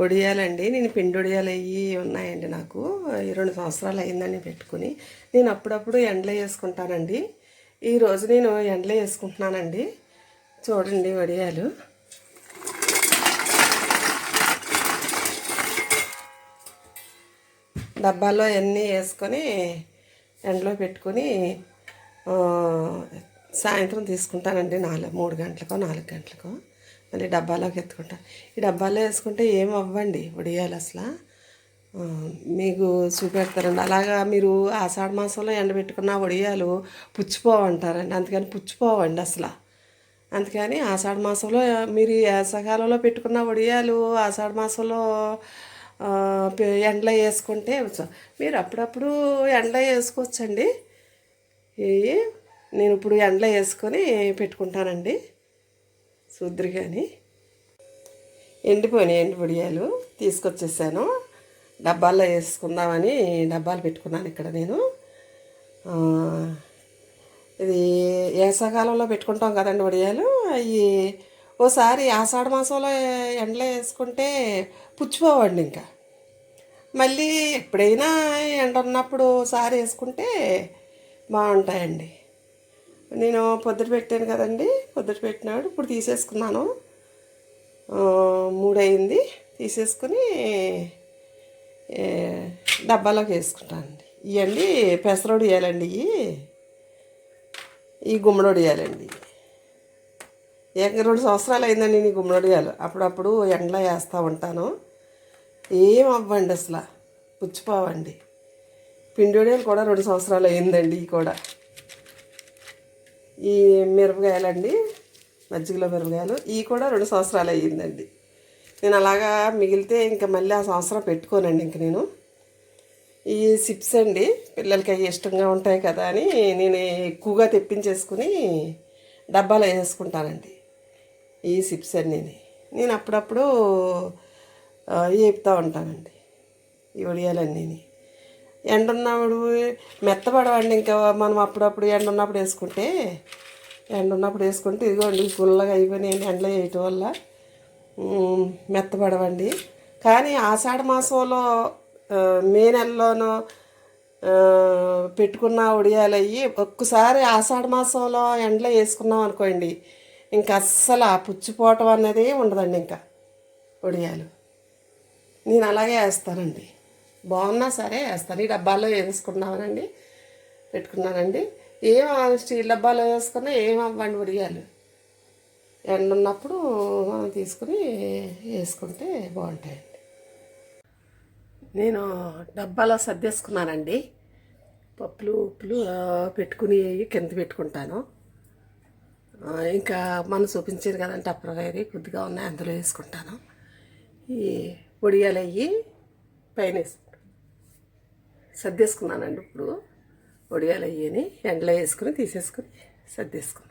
వడియాలండి. నేను పిండి వడియాలు అవి ఉన్నాయండి నాకు. 2 సంవత్సరాలు అయిందని పెట్టుకుని. నేను అప్పుడప్పుడు ఎండలో వేసుకుంటానండి. ఈరోజు నేను ఎండలో వేసుకుంటున్నానండి. చూడండి వడియాలు. డబ్బాలో అన్నీ వేసుకొని ఎండలో పెట్టుకొని సాయంత్రం తీసుకుంటానండి. 3 గంటలకో 4 గంటలకో మళ్ళీ డబ్బాలోకి ఎత్తుకుంటాను. ఈ డబ్బాలో వేసుకుంటే ఏం అవ్వండి వడియాలు అసలు. మీకు చూపెడతారండి. అలాగా మీరు ఆషాఢ మాసంలో ఎండబెట్టుకున్న వడియాలు పుచ్చిపోవంటారండి. అందుకని పుచ్చిపోవండి అసలు. అందుకని ఆషాఢ మాసంలో మీరు వేసవకాలంలో పెట్టుకున్న వడియాలు ఆషాఢ మాసంలో ఎండలో వేసుకుంటే మీరు అప్పుడప్పుడు ఎండలో వేసుకోవచ్చండి. నేను ఇప్పుడు ఎండలో వేసుకొని పెట్టుకుంటానండి. చూద్దరు కానీ ఎండిపోయినాయి ఎండు వడియాలు తీసుకొచ్చేసాను. డబ్బాల్లో వేసుకుందామని డబ్బాలు పెట్టుకున్నాను ఇక్కడ నేను. ఇది వేసవకాలంలో పెట్టుకుంటాం కదండి వడియాలు. అవి ఓసారి ఆషాఢ మాసంలో ఎండలో వేసుకుంటే పుచ్చిపోవండి. ఇంకా మళ్ళీ ఎప్పుడైనా ఎండ ఉన్నప్పుడు ఒకసారి వేసుకుంటే బాగుంటాయండి. నేను పొద్దుట పెట్టాను కదండి. పొద్దుట పెట్టినాడు ఇప్పుడు తీసేసుకున్నాను. 3 అయింది. తీసేసుకుని డబ్బాలోకి వేసుకుంటానండి. ఇవన్నీ పెసరొడి వేయాలండి. ఈ గుమ్మడి వేయాలండి. 2 సంవత్సరాలు అయిందండి నీ గుమ్మడి వేయాలి. అప్పుడప్పుడు ఎండలో వేస్తూ ఉంటాను. ఏం అవ్వండి అసలు, పుచ్చిపోవండి. పిండి వడియాలు కూడా 2 సంవత్సరాలు అయిందండి. ఇవి కూడా ఈ మిరపకాయలండి, మజ్జిగలో మిరపకాయలు, ఇవి కూడా 2 సంవత్సరాలు అయ్యిందండి. నేను అలాగా మిగిలితే ఇంకా మళ్ళీ ఆ సంవత్సరం పెట్టుకోనండి. ఇంక నేను ఈ చిప్స్ అండి, పిల్లలకి అవి ఇష్టంగా ఉంటాయి కదా అని నేను ఎక్కువగా తెప్పించేసుకుని డబ్బాలో వేసుకుంటానండి. ఈ చిప్స్ అన్నీ నేను అప్పుడప్పుడు వేపుతూ ఉంటానండి. ఈ వడియాలన్నీ ఎండ ఉన్నప్పుడు మెత్తపడవండి. ఇంకా మనం అప్పుడప్పుడు ఎండ ఉన్నప్పుడు వేసుకుంటే ఇదిగోండి ఫుల్గా అయిపోయినాయండి ఎండలో వేయటం వల్ల మెత్తపడవండి. కానీ ఆషాఢ మాసంలో మే నెలలోనూ పెట్టుకున్న వడియాలు అయ్యి ఒక్కసారి ఆషాఢ మాసంలో ఎండలో వేసుకున్నాం అనుకోండి, ఇంకా అస్సలు ఆ పుచ్చిపోవటం అనేది ఉండదండి. ఇంకా వడియాలు నేను అలాగే వేస్తానండి. బాగున్నా సరే వేస్తాను. ఈ డబ్బాల్లో వేసుకున్నానండి, పెట్టుకున్నానండి. స్టీల్ డబ్బాలో వేసుకున్నా ఏమవ్వండి వడియాలు. ఎండ ఉన్నప్పుడు మనం తీసుకుని వేసుకుంటే బాగుంటాయండి. నేను డబ్బాలో సర్దేసుకున్నానండి. పప్పులు ఉప్పులు పెట్టుకుని కింద పెట్టుకుంటాను. ఇంకా మనం చూపించారు కదంటే అప్పటికైతే కొద్దిగా ఉన్నాయి, అందులో వేసుకుంటాను. ఈ వడియాలు అయ్యి పైన సర్దేసుకున్నానండి. ఇప్పుడు వడియాలు అయ్యని ఎండలో వేసుకుని తీసేసుకుని సర్దేసుకున్నాను.